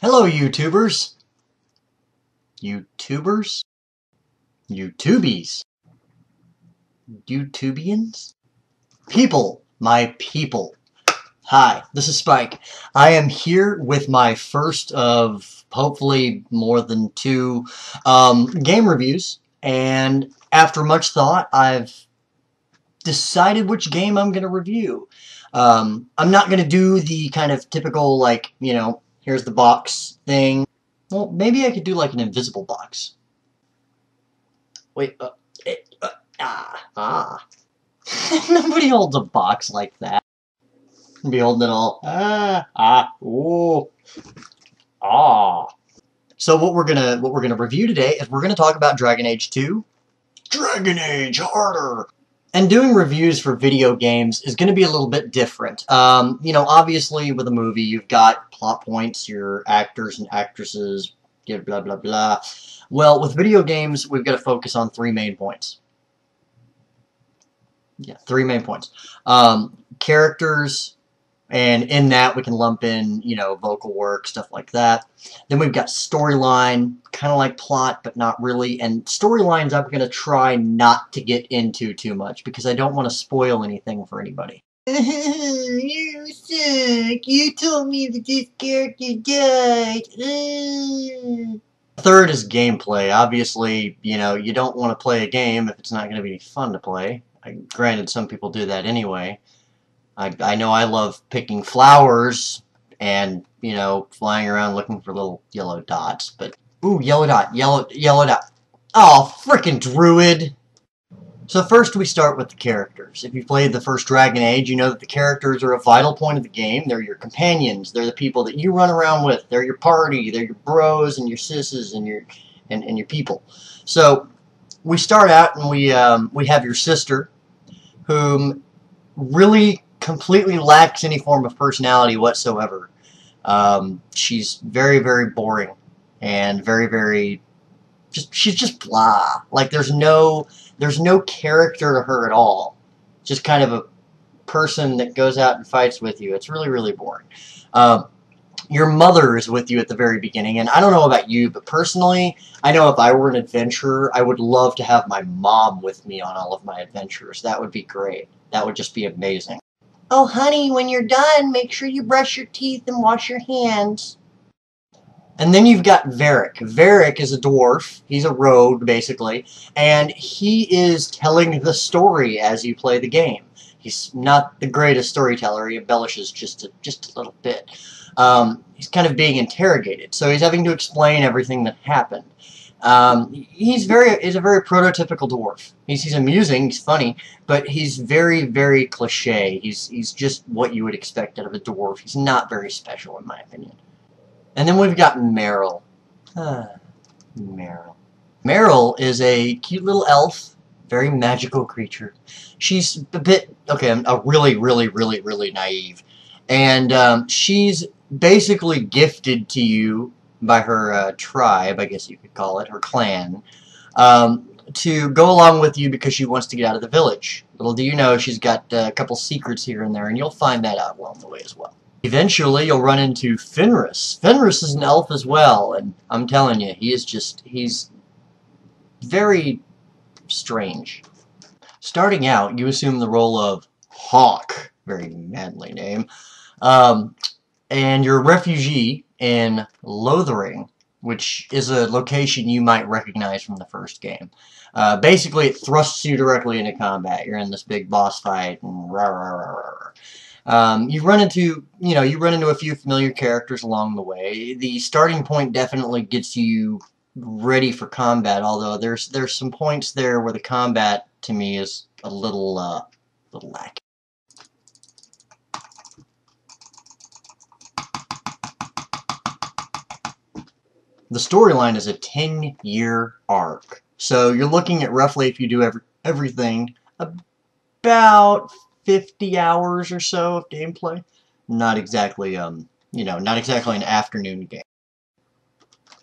Hello, YouTubers. YouTubers? YouTubies. YouTubians? People. My people. Hi, this is Spike. I am here with my first of hopefully more than two game reviews, and after much thought, I've decided which game I'm going to review. I'm not going to do the kind of typical, like, here's the box thing. Well, maybe I could do like an invisible box. Wait, Nobody holds a box like that. Be holding it all. So what we're gonna review today is we're gonna talk about Dragon Age 2. Dragon Age harder. And doing reviews for video games is going to be a little bit different. Obviously with a movie you've got plot points, your actors and actresses, blah blah blah. Well, with video games we've got to focus on three main points. Yeah, three main points. Characters, and in that we can lump in, vocal work, stuff like that. Then we've got storyline, kind of like plot, but not really. And storylines I'm going to try not to get into too much, because I don't want to spoil anything for anybody. You suck. You told me that this character died. Third is gameplay. Obviously, you don't want to play a game if it's not going to be fun to play. Granted, some people do that anyway. I know I love picking flowers and, flying around looking for little yellow dots, but... Ooh, yellow dot, yellow dot. Oh, frickin' druid! So first we start with the characters. If you've played the first Dragon Age, you know that the characters are a vital point of the game. They're your companions. They're the people that you run around with. They're your party. They're your bros and your sisses and your people. So we start out and we have your sister, whom really completely lacks any form of personality whatsoever. She's very, very boring and very, very she's just blah. Like there's no character to her at all. Just kind of a person that goes out and fights with you. It's really, really boring. Your mother is with you at the very beginning, and I don't know about you, but personally, I know if I were an adventurer, I would love to have my mom with me on all of my adventures. That would be great. That would just be amazing. Oh, honey, when you're done, make sure you brush your teeth and wash your hands. And then you've got Varric. Varric is a dwarf. He's a rogue, basically. And he is telling the story as you play the game. He's not the greatest storyteller. He embellishes just a little bit. He's kind of being interrogated. So he's having to explain everything that happened. He's a very prototypical dwarf. He's amusing, he's funny, but he's very, very cliche. He's just what you would expect out of a dwarf. He's not very special, in my opinion. And then we've got Meryl. Meryl. Meryl is a cute little elf, very magical creature. She's a bit, really, really, really, really naive. And she's basically gifted to you by her tribe, I guess you could call it, her clan, to go along with you because she wants to get out of the village. Little do you know, she's got a couple secrets here and there, and you'll find that out along the way as well. Eventually, you'll run into Fenris. Fenris is an elf as well, and I'm telling you, he's very strange. Starting out, you assume the role of Hawk, very manly name, and you're a refugee in Lothering, which is a location you might recognize from the first game. Basically, it thrusts you directly into combat. You're in this big boss fight, and you run into a few familiar characters along the way. The starting point definitely gets you ready for combat, although there's some points there where the combat to me is a little lacking. The storyline is a 10-year arc. So you're looking at roughly, if you do everything, about 50 hours or so of gameplay. Not exactly, not exactly an afternoon game.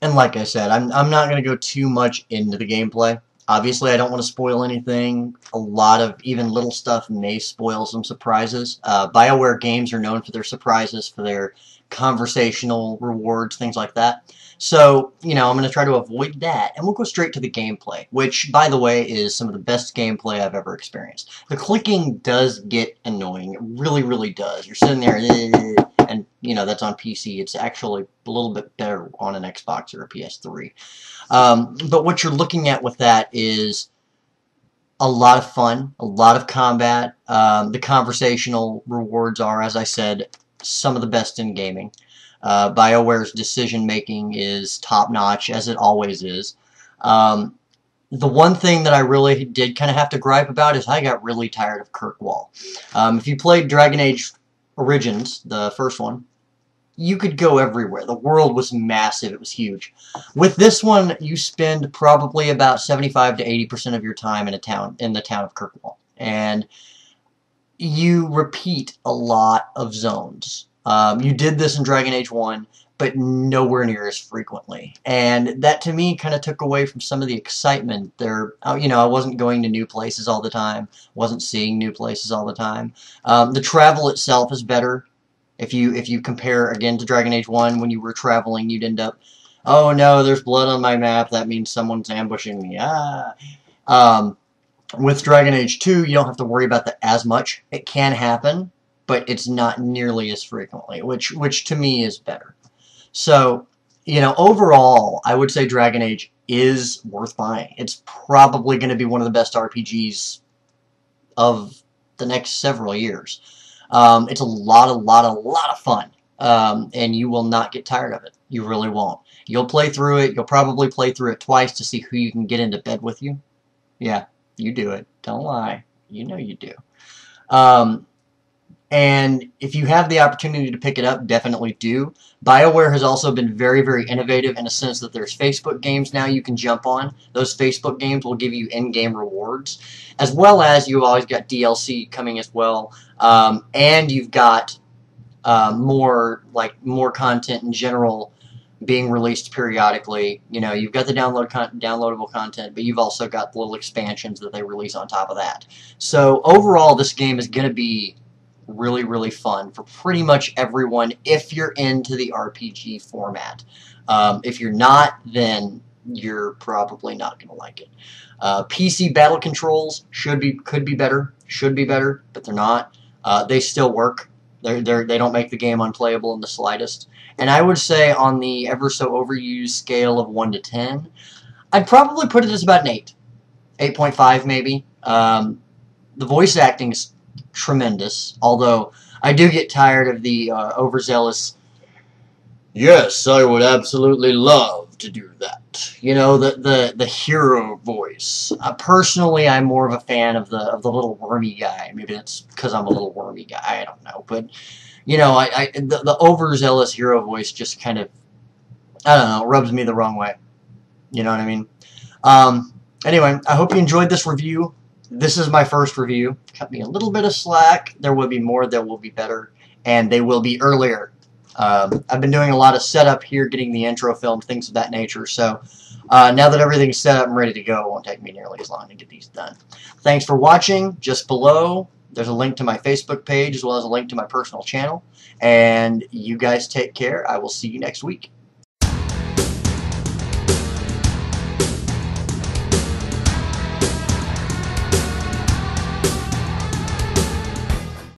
And like I said, I'm not going to go too much into the gameplay. Obviously, I don't want to spoil anything. A lot of even little stuff may spoil some surprises. BioWare games are known for their surprises, for their conversational rewards, things like that. So, I'm going to try to avoid that, and we'll go straight to the gameplay, which, by the way, is some of the best gameplay I've ever experienced. The clicking does get annoying. It really, really does. You're sitting there, and, that's on PC. It's actually a little bit better on an Xbox or a PS3. But what you're looking at with that is a lot of fun, a lot of combat. The conversational rewards are, as I said, some of the best in gaming. BioWare's decision-making is top-notch, as it always is. The one thing that I really did kind of have to gripe about is I got really tired of Kirkwall. If you played Dragon Age Origins, the first one, you could go everywhere. The world was massive. It was huge. With this one, you spend probably about 75 to 80% of your time in the town of Kirkwall. And you repeat a lot of zones. You did this in Dragon Age 1, but nowhere near as frequently. And that, to me, kind of took away from some of the excitement. I wasn't going to new places all the time, wasn't seeing new places all the time. The travel itself is better. If you compare, again, to Dragon Age 1, when you were traveling, you'd end up, oh no, there's blood on my map, that means someone's ambushing me, With Dragon Age 2, you don't have to worry about that as much. It can happen, but it's not nearly as frequently, which to me is better. So, overall, I would say Dragon Age is worth buying. It's probably going to be one of the best RPGs of the next several years. It's a lot of fun, and you will not get tired of it. You really won't. You'll play through it. You'll probably play through it twice to see who you can get into bed with you. Yeah, you do it. Don't lie. You know you do. And if you have the opportunity to pick it up, definitely do. BioWare has also been very, very innovative in a sense that there's Facebook games now you can jump on. Those Facebook games will give you in-game rewards, as well as you've always got DLC coming as well. And you've got more content in general being released periodically. You've got the downloadable content, but you've also got the little expansions that they release on top of that. So overall, this game is going to be really, really fun for pretty much everyone if you're into the RPG format. If you're not, then you're probably not going to like it. PC battle controls could be better, but they're not. They still work. They don't make the game unplayable in the slightest. And I would say on the ever so overused scale of 1 to 10, I'd probably put it as about an 8. 8.5 maybe. The voice acting is tremendous, although I do get tired of the overzealous, yes, I would absolutely love to do that. The hero voice. Personally, I'm more of a fan of the little wormy guy. Maybe that's because I'm a little wormy guy, I don't know. But, the overzealous hero voice just kind of, I don't know, rubs me the wrong way. You know what I mean? Anyway, I hope you enjoyed this review. This is my first review. Cut me a little bit of slack. There will be more. There will be better. And they will be earlier. I've been doing a lot of setup here, getting the intro filmed, things of that nature. So now that everything's set up and ready to go, it won't take me nearly as long to get these done. Thanks for watching. Just below, there's a link to my Facebook page as well as a link to my personal channel. And you guys take care. I will see you next week.